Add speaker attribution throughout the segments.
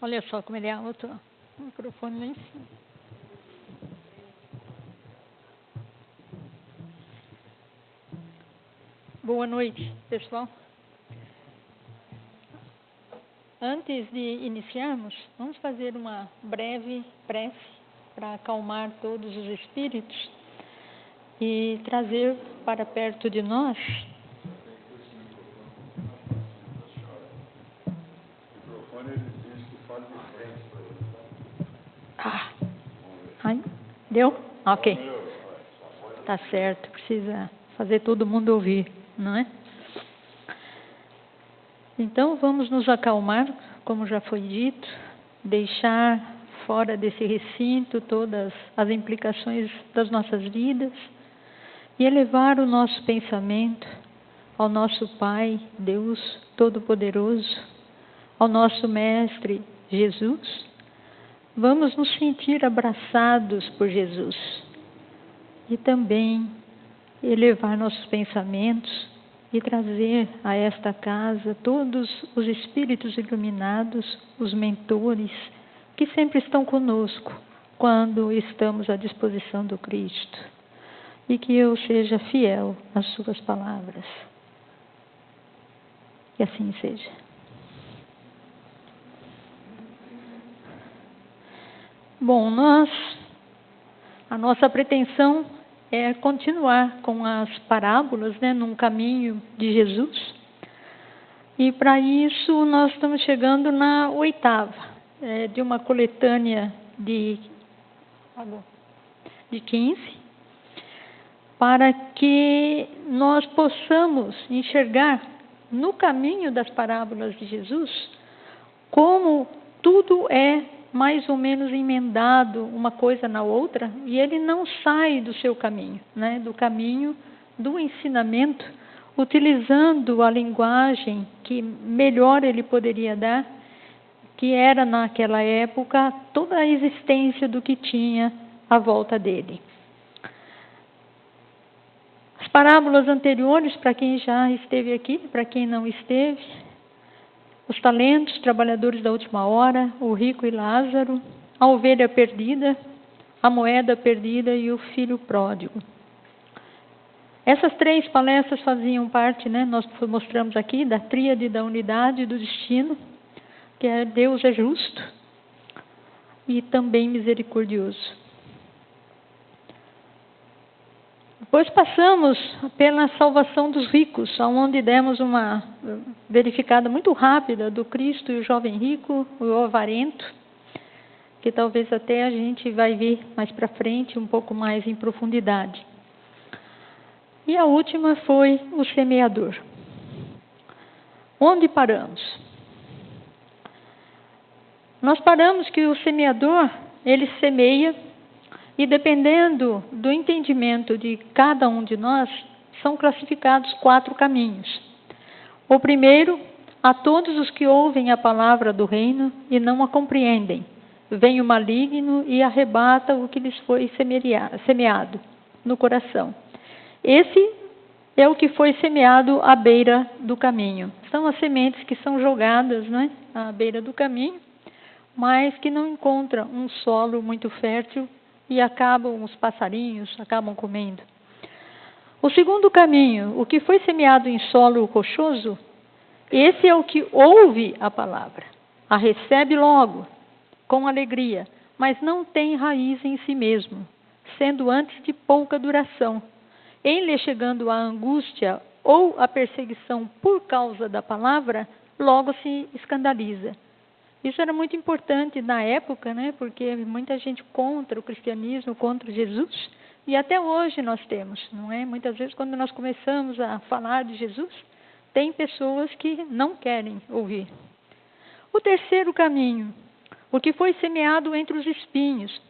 Speaker 1: Olha só como ele é alto. O microfone lá em cima. Boa noite, pessoal. Antes de iniciarmos, vamos fazer uma breve prece para acalmar todos os espíritos e trazer para perto de nós. Ai, deu? Ok. Tá certo, precisa fazer todo mundo ouvir, não é? Então, vamos nos acalmar, como já foi dito, deixar fora desse recinto todas as implicações das nossas vidas e elevar o nosso pensamento ao nosso Pai, Deus Todo-Poderoso, ao nosso Mestre Jesus. Vamos nos sentir abraçados por Jesus e também elevar nossos pensamentos e trazer a esta casa todos os espíritos iluminados, os mentores, que sempre estão conosco quando estamos à disposição do Cristo. E que eu seja fiel às suas palavras. Que assim seja. Bom, a nossa pretensão é continuar com as parábolas, né, num caminho de Jesus. E para isso nós estamos chegando na 8ª, de uma coletânea de 15, para que nós possamos enxergar no caminho das parábolas de Jesus como tudo é mais ou menos emendado uma coisa na outra, e ele não sai do seu caminho, né? Do caminho do ensinamento, utilizando a linguagem que melhor ele poderia dar, que era naquela época toda a existência do que tinha à volta dele. As parábolas anteriores, para quem já esteve aqui, para quem não esteve, os talentos, trabalhadores da última hora, o rico e Lázaro, a ovelha perdida, a moeda perdida e o filho pródigo. Essas 3 palestras faziam parte, né, nós mostramos aqui, da tríade da unidade do destino, que é Deus é justo e também misericordioso. Depois passamos pela salvação dos ricos, onde demos uma verificada muito rápida do Cristo e o jovem rico, o avarento, que talvez até a gente vai ver mais para frente, um pouco mais em profundidade. E a última foi o semeador. Onde paramos? Nós paramos que o semeador, ele semeia, e dependendo do entendimento de cada um de nós, são classificados 4 caminhos. O primeiro, a todos os que ouvem a palavra do reino e não a compreendem. Vem o maligno e arrebata o que lhes foi semeado no coração. Esse é o que foi semeado à beira do caminho. São as sementes que são jogadas, né, à beira do caminho, mas que não encontram um solo muito fértil e os passarinhos acabam comendo. O segundo caminho, o que foi semeado em solo rochoso, esse é o que ouve a palavra, a recebe logo, com alegria, mas não tem raiz em si mesmo, sendo antes de pouca duração. Em lhe chegando a angústia ou a perseguição por causa da palavra, logo se escandaliza. Isso era muito importante na época, né? Porque muita gente contra o cristianismo, contra Jesus, e até hoje nós temos, não é? Muitas vezes quando nós começamos a falar de Jesus, tem pessoas que não querem ouvir. O terceiro caminho, o que foi semeado entre os espinhos,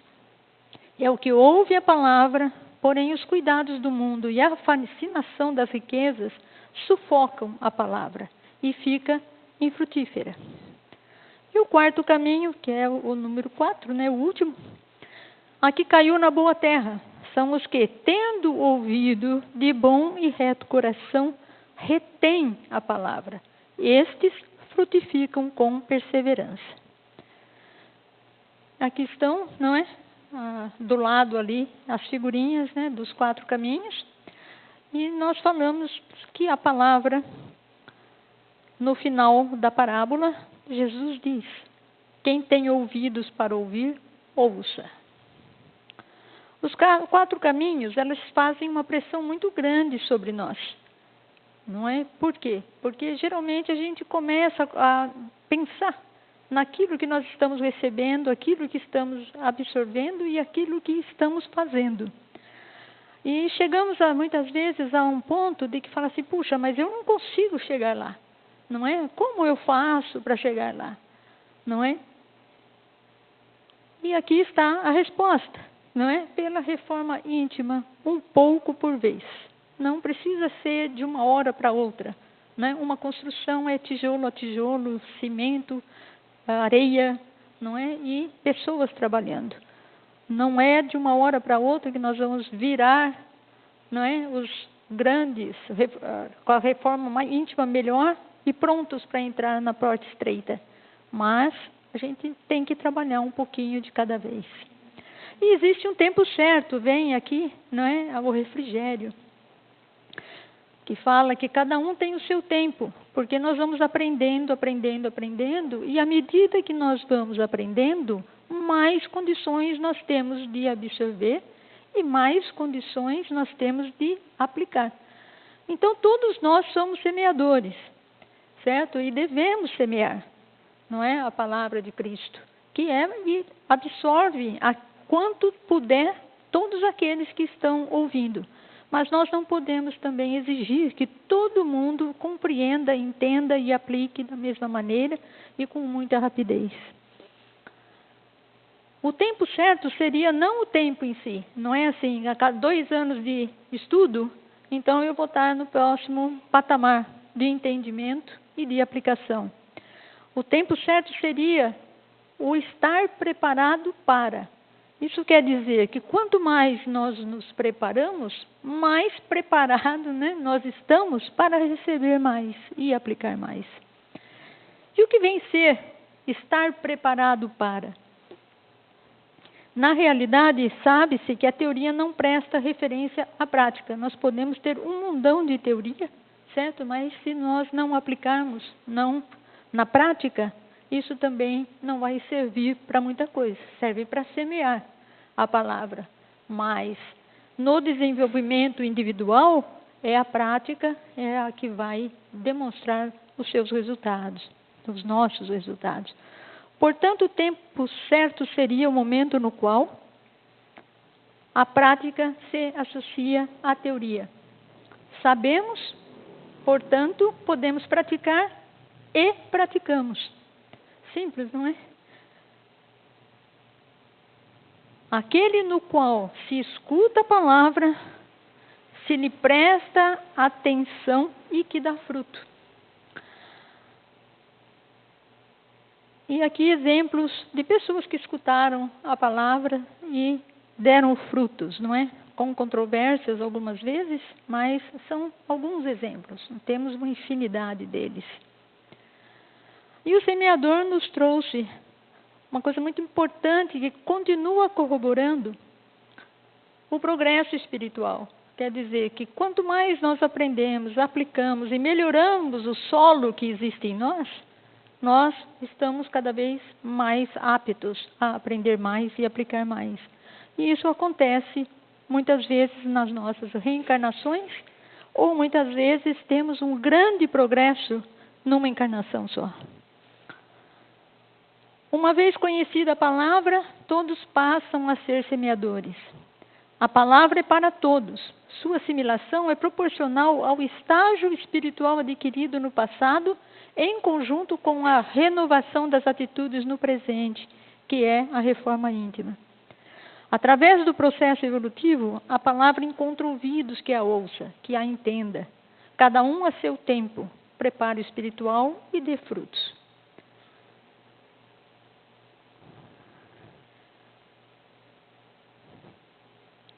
Speaker 1: é o que ouve a palavra, porém os cuidados do mundo e a fascinação das riquezas sufocam a palavra e fica infrutífera. E o quarto caminho, que é o número 4, né, o último, aqui caiu na boa terra, são os que, tendo ouvido de bom e reto coração, retêm a palavra. Estes frutificam com perseverança. aqui estão, não é? Do lado ali, as figurinhas, né, dos 4 caminhos. E nós falamos que a palavra, no final da parábola, Jesus diz: quem tem ouvidos para ouvir, ouça. Os 4 caminhos, elas fazem uma pressão muito grande sobre nós. Não é? Por quê? Porque geralmente a gente começa a pensar naquilo que nós estamos recebendo, aquilo que estamos absorvendo e aquilo que estamos fazendo. E chegamos muitas vezes a um ponto de que fala assim: puxa, mas eu não consigo chegar lá. Não é? Como eu faço para chegar lá? Não é? E aqui está a resposta, não é? Pela reforma íntima, um pouco por vez. Não precisa ser de uma hora para outra, né? Uma construção é tijolo a tijolo, cimento, areia, não é? E pessoas trabalhando. Não é de uma hora para outra que nós vamos virar, não é? Os grandes, com a reforma mais íntima melhor e prontos para entrar na porta estreita. Mas a gente tem que trabalhar um pouquinho de cada vez. E existe um tempo certo, vem aqui, não é? O refrigério, que fala que cada um tem o seu tempo, porque nós vamos aprendendo, e à medida que nós vamos aprendendo, mais condições nós temos de absorver e mais condições nós temos de aplicar. Então, todos nós somos semeadores, certo? E devemos semear, não é? A palavra de Cristo, que é e absorve a quanto puder todos aqueles que estão ouvindo. Mas nós não podemos também exigir que todo mundo compreenda, entenda e aplique da mesma maneira e com muita rapidez. O tempo certo seria não o tempo em si. Não é assim, a cada 2 anos de estudo, então eu vou estar no próximo patamar de entendimento e de aplicação. O tempo certo seria o estar preparado para. Isso quer dizer que quanto mais nós nos preparamos, mais preparados, né, nós estamos para receber mais e aplicar mais. E o que vem ser estar preparado para? Na realidade, sabe-se que a teoria não presta referência à prática. Nós podemos ter um mundão de teoria, certo? Mas se nós não aplicarmos na prática, isso também não vai servir para muita coisa. Serve para semear a palavra. Mas no desenvolvimento individual, é a prática, é a que vai demonstrar os seus resultados, os nossos resultados. Portanto, o tempo certo seria o momento no qual a prática se associa à teoria. Sabemos, portanto, podemos praticar e praticamos. Simples, não é? Aquele no qual se escuta a palavra, se lhe presta atenção e que dá fruto. E aqui exemplos de pessoas que escutaram a palavra e deram frutos, não é? Com controvérsias algumas vezes, mas são alguns exemplos. Temos uma infinidade deles. E o semeador nos trouxe uma coisa muito importante que continua corroborando o progresso espiritual. Quer dizer que quanto mais nós aprendemos, aplicamos e melhoramos o solo que existe em nós, nós estamos cada vez mais aptos a aprender mais e aplicar mais. E isso acontece muitas vezes nas nossas reencarnações, ou muitas vezes temos um grande progresso numa encarnação só. Uma vez conhecida a palavra, todos passam a ser semeadores. A palavra é para todos. Sua assimilação é proporcional ao estágio espiritual adquirido no passado, em conjunto com a renovação das atitudes no presente, que é a reforma íntima. Através do processo evolutivo, a palavra encontra ouvidos que a ouça, que a entenda. Cada um a seu tempo, preparo espiritual e dê frutos.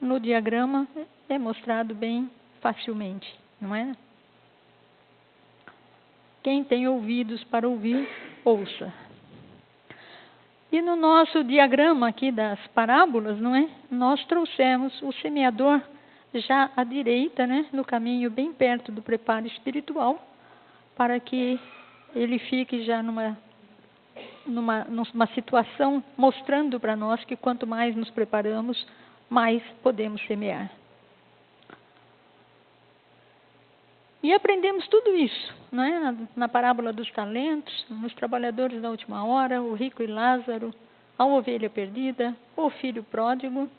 Speaker 1: No diagrama é mostrado bem facilmente, não é? Quem tem ouvidos para ouvir, ouça. E no nosso diagrama aqui das parábolas, não é? Nós trouxemos o semeador já à direita, né? No caminho bem perto do preparo espiritual, para que ele fique já numa situação mostrando para nós que quanto mais nos preparamos, mais podemos semear. E aprendemos tudo isso, não é? Na parábola dos talentos, nos trabalhadores da última hora, o rico e Lázaro, a ovelha perdida, o filho pródigo,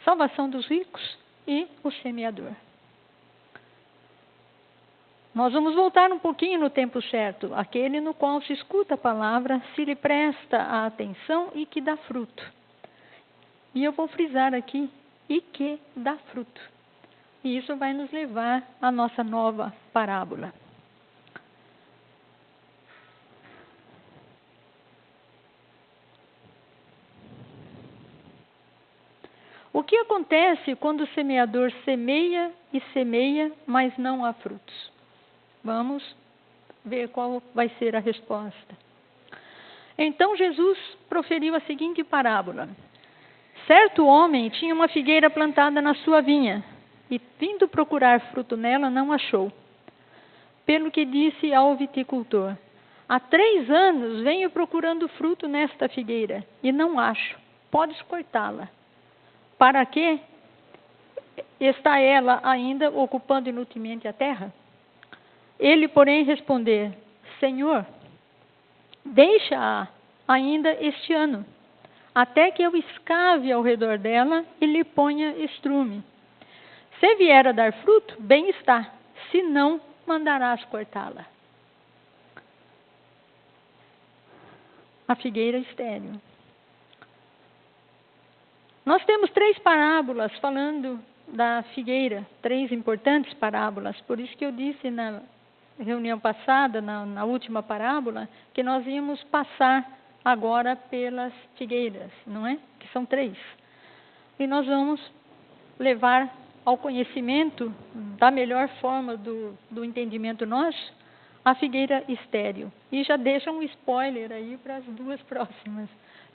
Speaker 1: salvação dos ricos e o semeador. Nós vamos voltar um pouquinho no tempo certo, aquele no qual se escuta a palavra, se lhe presta a atenção e que dá fruto. E eu vou frisar aqui, e que dá fruto. E isso vai nos levar à nossa nova parábola. O que acontece quando o semeador semeia, mas não há frutos? Vamos ver qual vai ser a resposta. Então Jesus proferiu a seguinte parábola. Certo homem tinha uma figueira plantada na sua vinha, e vindo procurar fruto nela, não achou. Pelo que disse ao viticultor, há 3 anos venho procurando fruto nesta figueira, e não acho. Podes cortá-la. Para quê? Está ela ainda ocupando inutilmente a terra? Ele, porém, responder, Senhor, deixa-a ainda este ano, até que eu escave ao redor dela e lhe ponha estrume. Se vier a dar fruto, bem está, se não, mandarás cortá-la. A figueira estéril. Nós temos 3 parábolas falando da figueira, 3 importantes parábolas, por isso que eu disse na reunião passada, na última parábola, que nós íamos passar agora pelas figueiras, não é? Que são 3. E nós vamos levar ao conhecimento da melhor forma do entendimento nosso, a figueira estéril. E já deixa um spoiler aí para as 2 próximas,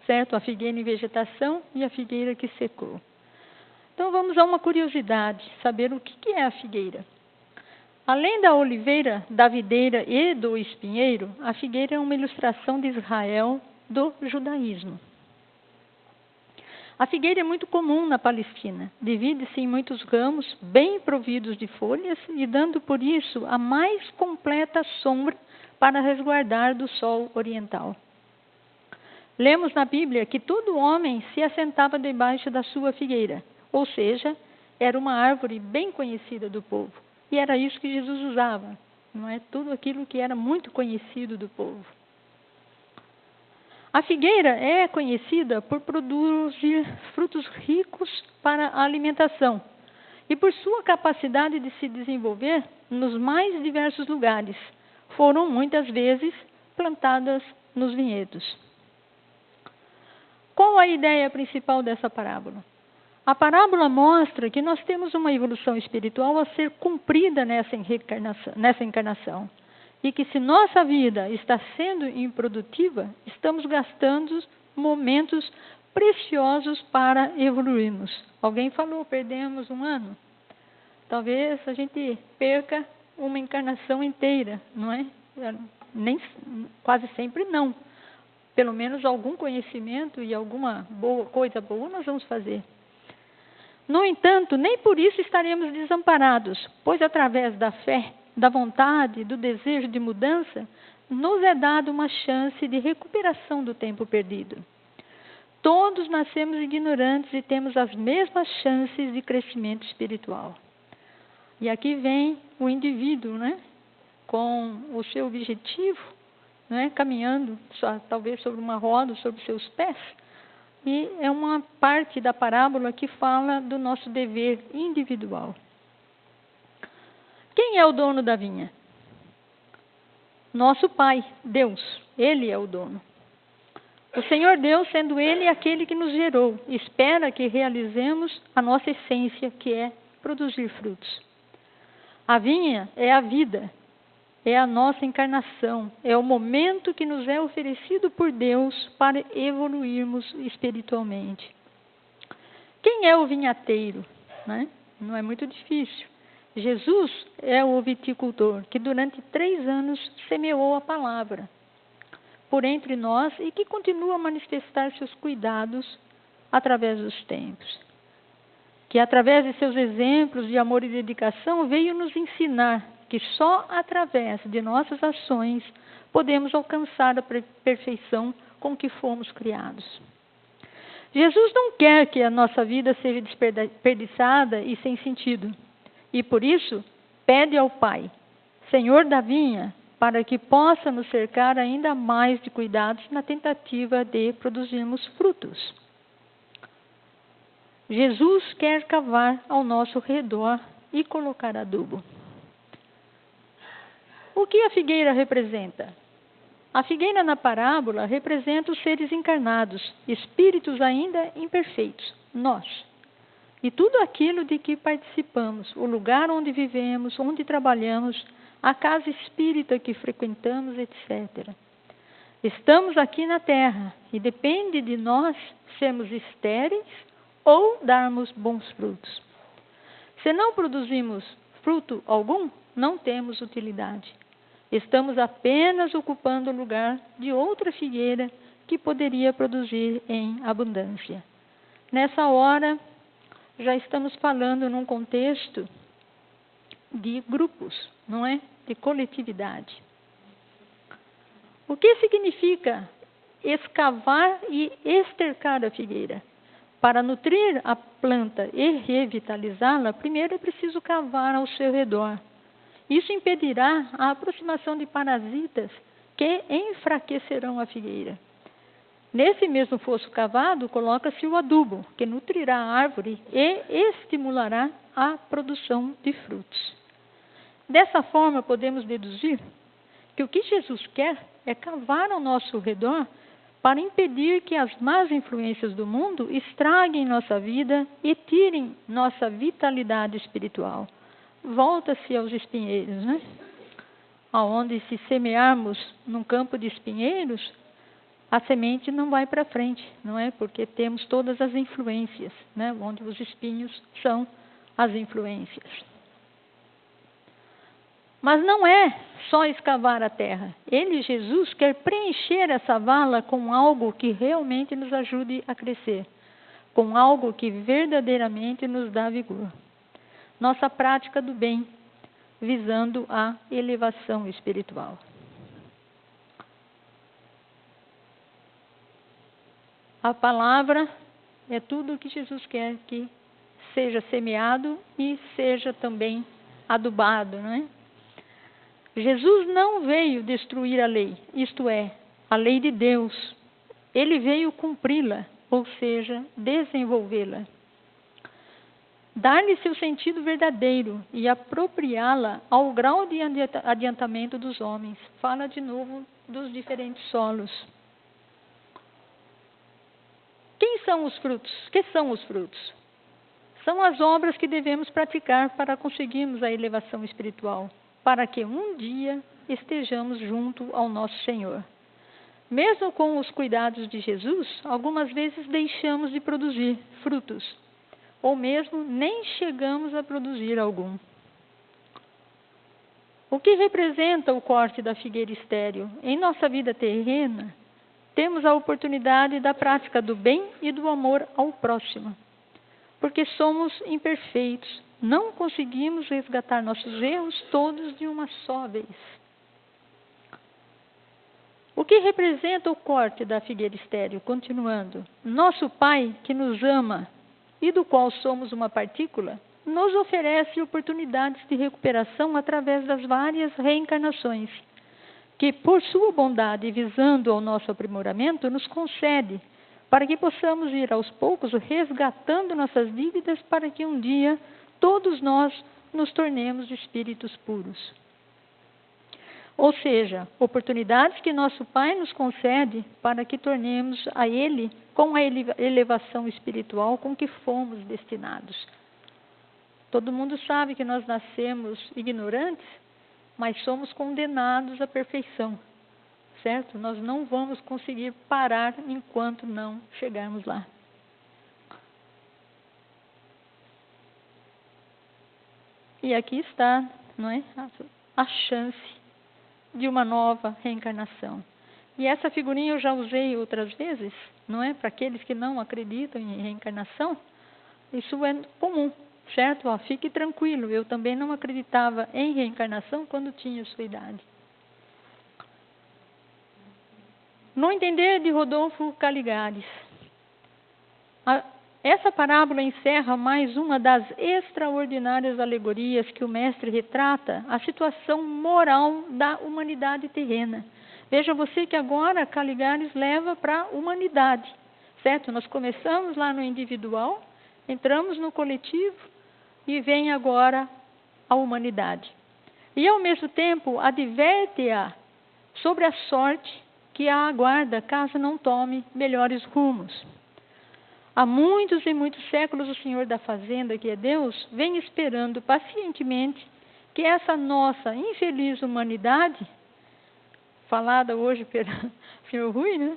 Speaker 1: certo? A figueira em vegetação e a figueira que secou. Então vamos a uma curiosidade, saber o que é a figueira. Além da oliveira, da videira e do espinheiro, a figueira é uma ilustração de Israel do judaísmo. A figueira é muito comum na Palestina. Divide-se em muitos ramos, bem providos de folhas, e dando por isso a mais completa sombra para resguardar do sol oriental. Lemos na Bíblia que todo homem se assentava debaixo da sua figueira, ou seja, era uma árvore bem conhecida do povo. E era isso que Jesus usava, não é? Tudo aquilo que era muito conhecido do povo. A figueira é conhecida por produzir frutos ricos para a alimentação e por sua capacidade de se desenvolver nos mais diversos lugares. Foram muitas vezes plantadas nos vinhedos. Qual a ideia principal dessa parábola? A parábola mostra que nós temos uma evolução espiritual a ser cumprida nessa encarnação. E que se nossa vida está sendo improdutiva, estamos gastando momentos preciosos para evoluirmos. Alguém falou, perdemos 1 ano. Talvez a gente perca uma encarnação inteira, não é? Quase sempre não. Pelo menos algum conhecimento e alguma coisa boa nós vamos fazer. No entanto, nem por isso estaremos desamparados, pois através da fé, da vontade, do desejo de mudança, nos é dada uma chance de recuperação do tempo perdido. Todos nascemos ignorantes e temos as mesmas chances de crescimento espiritual. E aqui vem o indivíduo, né, com o seu objetivo, né, caminhando talvez sobre uma roda, sobre seus pés. E é uma parte da parábola que fala do nosso dever individual. Quem é o dono da vinha? Nosso Pai, Deus. Ele é o dono. O Senhor Deus, sendo Ele aquele que nos gerou, espera que realizemos a nossa essência, que é produzir frutos. A vinha é a vida. é a nossa encarnação, é o momento que nos é oferecido por Deus para evoluirmos espiritualmente. Quem é o vinhateiro? Né? Não é muito difícil. Jesus é o viticultor que durante 3 anos semeou a palavra por entre nós e que continua a manifestar seus cuidados através dos tempos. Que através de seus exemplos de amor e dedicação veio nos ensinar que só através de nossas ações podemos alcançar a perfeição com que fomos criados. Jesus não quer que a nossa vida seja desperdiçada e sem sentido. E por isso, pede ao Pai, Senhor da vinha, para que possa nos cercar ainda mais de cuidados na tentativa de produzirmos frutos. Jesus quer cavar ao nosso redor e colocar adubo. O que a figueira representa? A figueira na parábola representa os seres encarnados, espíritos ainda imperfeitos, nós. E tudo aquilo de que participamos, o lugar onde vivemos, onde trabalhamos, a casa espírita que frequentamos, etc. Estamos aqui na Terra e depende de nós sermos estéreis ou darmos bons frutos. Se não produzimos fruto algum, não temos utilidade. Estamos apenas ocupando o lugar de outra figueira que poderia produzir em abundância. Nessa hora, já estamos falando num contexto de grupos, não é? De coletividade. O que significa escavar e estercar a figueira? Para nutrir a planta e revitalizá-la, primeiro é preciso cavar ao seu redor. Isso impedirá a aproximação de parasitas que enfraquecerão a figueira. Nesse mesmo fosso cavado, coloca-se o adubo, que nutrirá a árvore e estimulará a produção de frutos. Dessa forma, podemos deduzir que o que Jesus quer é cavar ao nosso redor para impedir que as más influências do mundo estraguem nossa vida e tirem nossa vitalidade espiritual. Volta-se aos espinheiros, né? Onde se semearmos num campo de espinheiros, a semente não vai para frente, não é? Porque temos todas as influências, né? Onde os espinhos são as influências. Mas não é só escavar a terra. Ele, Jesus, quer preencher essa vala com algo que realmente nos ajude a crescer, com algo que verdadeiramente nos dá vigor. Nossa prática do bem, visando a elevação espiritual. A palavra é tudo o que Jesus quer que seja semeado e seja também adubado, não é? Jesus não veio destruir a lei, isto é, a lei de Deus. Ele veio cumpri-la, ou seja, desenvolvê-la. Dar-lhe seu sentido verdadeiro e apropriá-la ao grau de adiantamento dos homens. Fala de novo dos diferentes solos. Quem são os frutos? Que são os frutos? São as obras que devemos praticar para conseguirmos a elevação espiritual, para que um dia estejamos junto ao nosso Senhor. Mesmo com os cuidados de Jesus, algumas vezes deixamos de produzir frutos, ou mesmo nem chegamos a produzir algum. O que representa o corte da figueira estéril? Em nossa vida terrena, temos a oportunidade da prática do bem e do amor ao próximo. Porque somos imperfeitos, não conseguimos resgatar nossos erros todos de uma só vez. O que representa o corte da figueira estéril? Continuando, nosso Pai que nos ama e do qual somos uma partícula, nos oferece oportunidades de recuperação através das várias reencarnações, que por sua bondade, visando ao nosso aprimoramento, nos concede, para que possamos ir aos poucos resgatando nossas dívidas, para que um dia todos nós nos tornemos espíritos puros. Ou seja, oportunidades que nosso Pai nos concede para que tornemos a Ele com a elevação espiritual com que fomos destinados. Todo mundo sabe que nós nascemos ignorantes mas somos condenados à perfeição, certo? Nós não vamos conseguir parar enquanto não chegarmos lá. E aqui está, não é, a chance de uma nova reencarnação. E essa figurinha eu já usei outras vezes, não é? Para aqueles que não acreditam em reencarnação, isso é comum, certo? Ó, fique tranquilo, eu também não acreditava em reencarnação quando tinha sua idade. No entender de Rodolfo Caligares, essa parábola encerra mais uma das extraordinárias alegorias que o mestre retrata a situação moral da humanidade terrena. Veja você que agora Caligares leva para a humanidade, certo? Nós começamos lá no individual, entramos no coletivo e vem agora a humanidade. E ao mesmo tempo adverte-a sobre a sorte que a aguarda caso não tome melhores rumos. Há muitos e muitos séculos o Senhor da Fazenda, que é Deus, vem esperando pacientemente que essa nossa infeliz humanidade, falada hoje pelo Sr. Rui, né,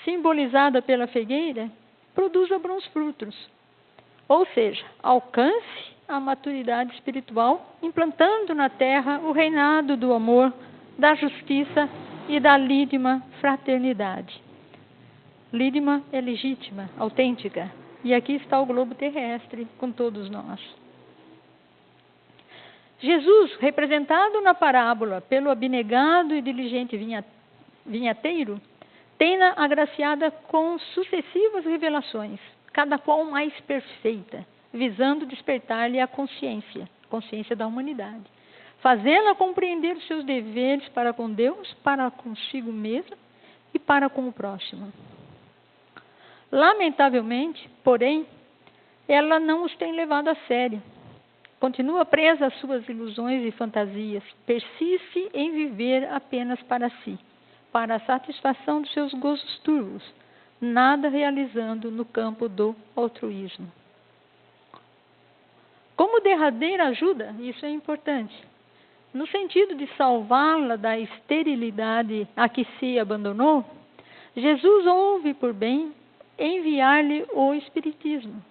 Speaker 1: simbolizada pela figueira, produza bons frutos. Ou seja, alcance a maturidade espiritual, implantando na terra o reinado do amor, da justiça e da lídima fraternidade. Lídima é legítima, autêntica. E aqui está o globo terrestre com todos nós. Jesus, representado na parábola pelo abnegado e diligente vinhateiro, tem-na agraciada com sucessivas revelações, cada qual mais perfeita, visando despertar-lhe a consciência da humanidade, fazê-la compreender os seus deveres para com Deus, para consigo mesma e para com o próximo. Lamentavelmente, porém, ela não os tem levado a sério. Continua presa às suas ilusões e fantasias, persiste em viver apenas para si, para a satisfação dos seus gostos turvos, nada realizando no campo do altruísmo. Como derradeira ajuda, isso é importante, no sentido de salvá-la da esterilidade a que se abandonou, Jesus houve por bem enviar-lhe o Espiritismo,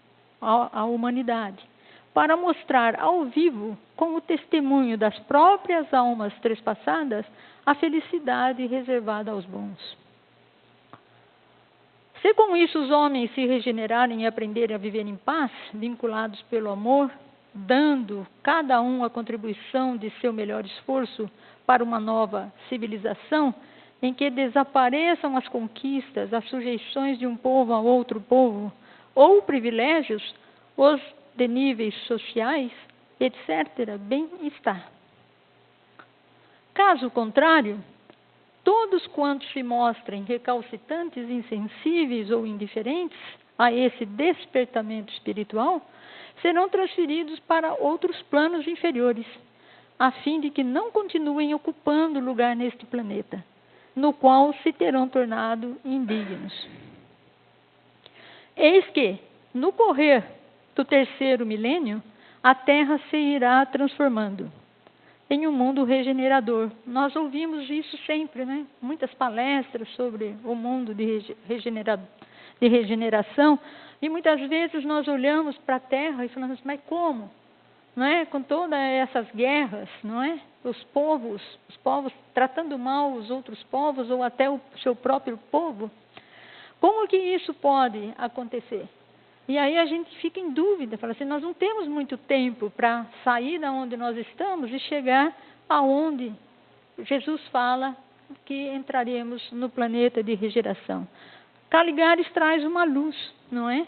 Speaker 1: à humanidade, para mostrar ao vivo, com o testemunho das próprias almas trespassadas, a felicidade reservada aos bons. Se com isso os homens se regenerarem e aprenderem a viver em paz, vinculados pelo amor, dando cada um a contribuição de seu melhor esforço para uma nova civilização, em que desapareçam as conquistas, as sujeições de um povo a outro povo, ou privilégios, os de níveis sociais, etc., bem está. Caso contrário, todos quantos se mostrem recalcitrantes, insensíveis ou indiferentes a esse despertamento espiritual, serão transferidos para outros planos inferiores, a fim de que não continuem ocupando lugar neste planeta, no qual se terão tornado indignos. Eis que, no correr do terceiro milênio, a Terra se irá transformando em um mundo regenerador. Nós ouvimos isso sempre, né? Muitas palestras sobre o mundo de regeneração, e muitas vezes nós olhamos para a Terra e falamos, mas como? Não é? Com todas essas guerras, não é? Os povos tratando mal os outros povos ou até o seu próprio povo. Como que isso pode acontecer? E aí a gente fica em dúvida, fala assim, nós não temos muito tempo para sair da onde nós estamos e chegar aonde Jesus fala que entraremos no planeta de regeneração. Caligares traz uma luz, não é?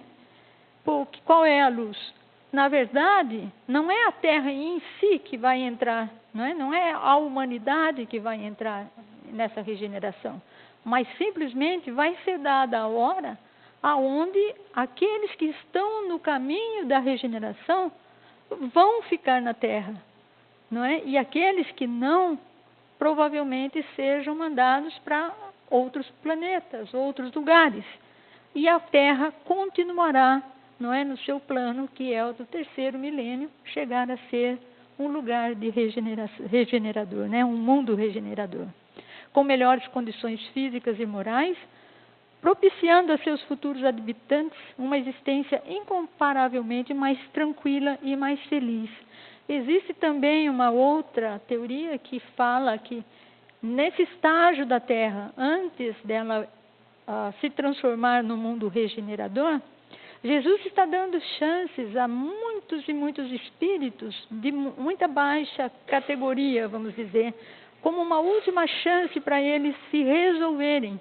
Speaker 1: Qual é a luz? Na verdade, não é a Terra em si que vai entrar, não é a humanidade que vai entrar nessa regeneração, mas simplesmente vai ser dada a hora aonde aqueles que estão no caminho da regeneração vão ficar na Terra, não é? E aqueles que não, provavelmente sejam mandados para outros planetas, outros lugares. E a Terra continuará, não é, no seu plano, que é o do terceiro milênio, chegar a ser um lugar de regenerador, né? Um mundo regenerador, com melhores condições físicas e morais, propiciando a seus futuros habitantes uma existência incomparavelmente mais tranquila e mais feliz. Existe também uma outra teoria que fala que nesse estágio da Terra, antes dela se transformar no mundo regenerador, Jesus está dando chances a muitos e muitos espíritos de muita baixa categoria, vamos dizer, como uma última chance para eles se resolverem.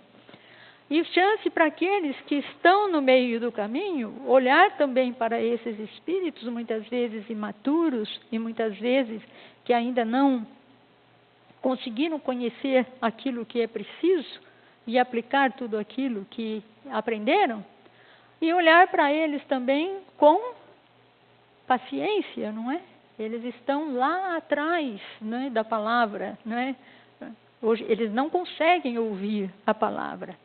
Speaker 1: E chance para aqueles que estão no meio do caminho, olhar também para esses espíritos, muitas vezes imaturos e muitas vezes que ainda não conseguiram conhecer aquilo que é preciso e aplicar tudo aquilo que aprenderam, e olhar para eles também com paciência, não é? Eles estão lá atrás, né, da palavra, não é? Hoje eles não conseguem ouvir a palavra.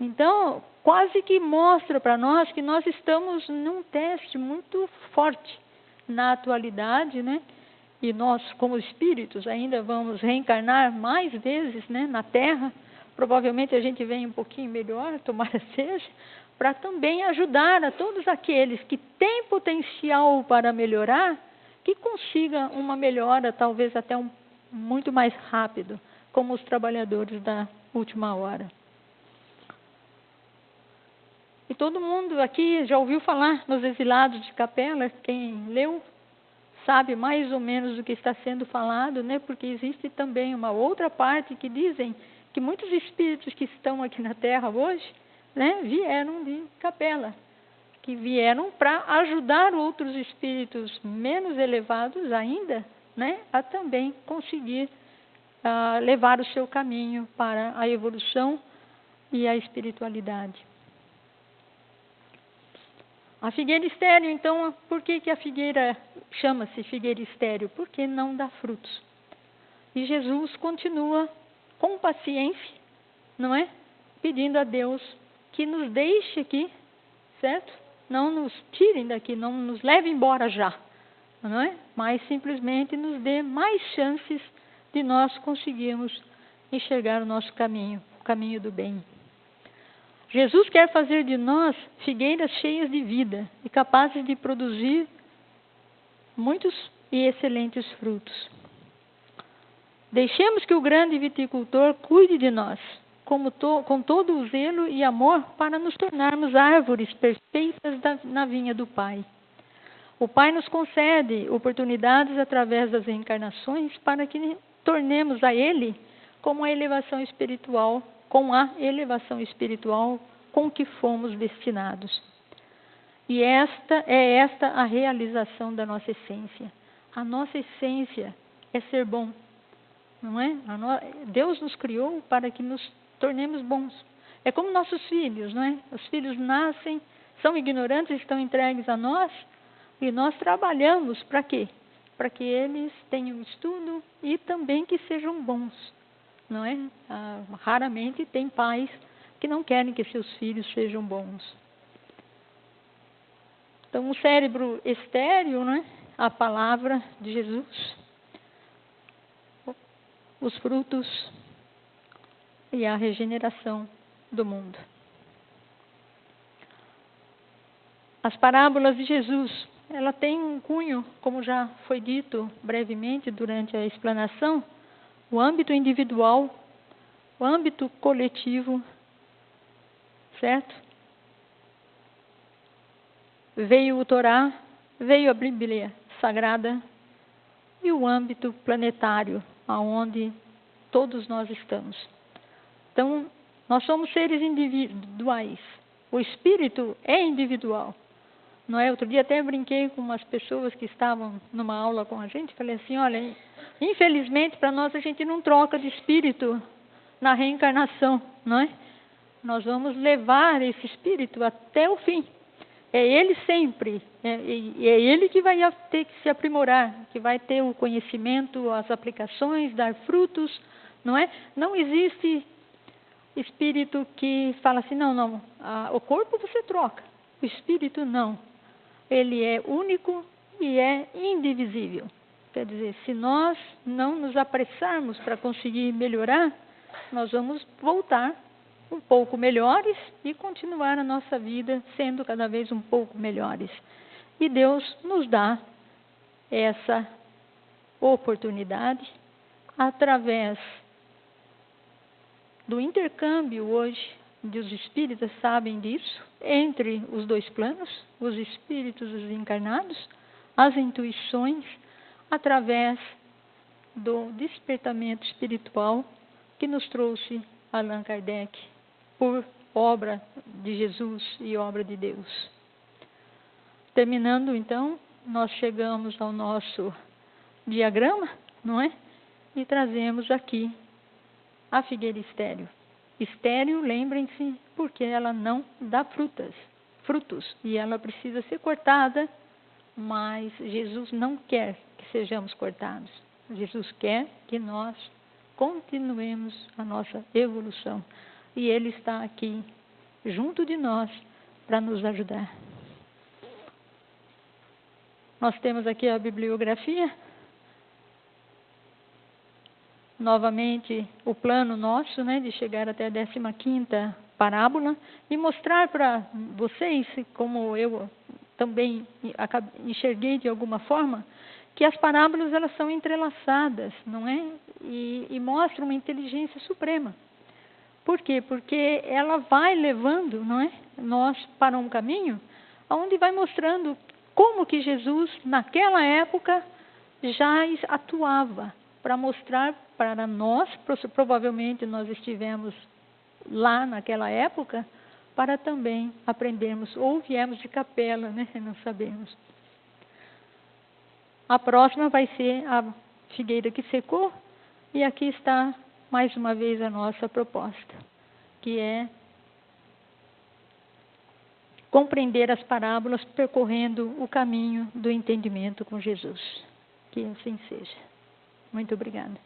Speaker 1: Então, quase que mostra para nós que nós estamos num teste muito forte na atualidade, né? E nós, como espíritos, ainda vamos reencarnar mais vezes, né, na Terra. Provavelmente a gente vem um pouquinho melhor, tomara seja, para também ajudar a todos aqueles que têm potencial para melhorar, que consiga uma melhora, talvez até muito mais rápido, como os trabalhadores da última hora. E todo mundo aqui já ouviu falar nos exilados de Capela, quem leu sabe mais ou menos do que está sendo falado, né? Porque existe também uma outra parte que dizem que muitos espíritos que estão aqui na Terra hoje, né, vieram de Capela, que vieram para ajudar outros espíritos menos elevados ainda, né, a também conseguir levar o seu caminho para a evolução e a espiritualidade. A figueira estéril, então, por que a figueira chama-se figueira estéril? Porque não dá frutos. E Jesus continua com paciência, não é? Pedindo a Deus que nos deixe aqui, certo? Não nos tirem daqui, não nos levem embora já, não é? Mas simplesmente nos dê mais chances de nós conseguirmos enxergar o nosso caminho, o caminho do bem. Jesus quer fazer de nós figueiras cheias de vida e capazes de produzir muitos e excelentes frutos. Deixemos que o grande viticultor cuide de nós, com todo o zelo e amor, para nos tornarmos árvores perfeitas na vinha do Pai. O Pai nos concede oportunidades através das reencarnações para que tornemos a Ele com a elevação espiritual com que fomos destinados. E esta a realização da nossa essência. A nossa essência é ser bom, não é? Deus nos criou para que nos tornemos bons. É como nossos filhos, não é? Os filhos nascem, são ignorantes, estão entregues a nós, e nós trabalhamos para quê? Para que eles tenham estudo e também que sejam bons. Não é? Raramente tem pais que não querem que seus filhos sejam bons. Então, o cérebro estéril, né? A palavra de Jesus, os frutos e a regeneração do mundo. As parábolas de Jesus, ela tem um cunho, como já foi dito brevemente durante a explanação, o âmbito individual, o âmbito coletivo, certo? Veio o Torá, veio a Bíblia Sagrada e o âmbito planetário, aonde todos nós estamos. Então, nós somos seres individuais. O espírito é individual. Não é? Outro dia até brinquei com umas pessoas que estavam numa aula com a gente, falei assim, olha, infelizmente para nós a gente não troca de espírito na reencarnação, não é? Nós vamos levar esse espírito até o fim. É ele sempre, é ele que vai ter que se aprimorar, que vai ter o conhecimento, as aplicações, dar frutos, não é? Não existe espírito que fala assim, não, o corpo você troca, o espírito não. Ele é único e é indivisível. Quer dizer, se nós não nos apressarmos para conseguir melhorar, nós vamos voltar um pouco melhores e continuar a nossa vida sendo cada vez um pouco melhores. E Deus nos dá essa oportunidade através do intercâmbio hoje, os espíritas sabem disso, entre os dois planos, os espíritos e os encarnados, as intuições, através do despertamento espiritual que nos trouxe Allan Kardec, por obra de Jesus e obra de Deus. Terminando, então, nós chegamos ao nosso diagrama, não é? E trazemos aqui a figueira estéril. Estéril, lembrem-se, porque ela não dá frutos, e ela precisa ser cortada, mas Jesus não quer que sejamos cortados. Jesus quer que nós continuemos a nossa evolução. E Ele está aqui, junto de nós, para nos ajudar. Nós temos aqui a bibliografia. Novamente, o plano nosso, né, de chegar até a 15ª parábola e mostrar para vocês, como eu também enxerguei de alguma forma, que as parábolas elas são entrelaçadas, não é? E mostram uma inteligência suprema. Por quê? Porque ela vai levando, não é, nós para um caminho onde vai mostrando como que Jesus, naquela época, já atuava para mostrar para nós, provavelmente nós estivemos lá naquela época, para também aprendermos, ou viemos de capela, né? Não sabemos. A próxima vai ser a figueira que secou, e aqui está mais uma vez a nossa proposta, que é compreender as parábolas percorrendo o caminho do entendimento com Jesus. Que assim seja. Muito obrigada.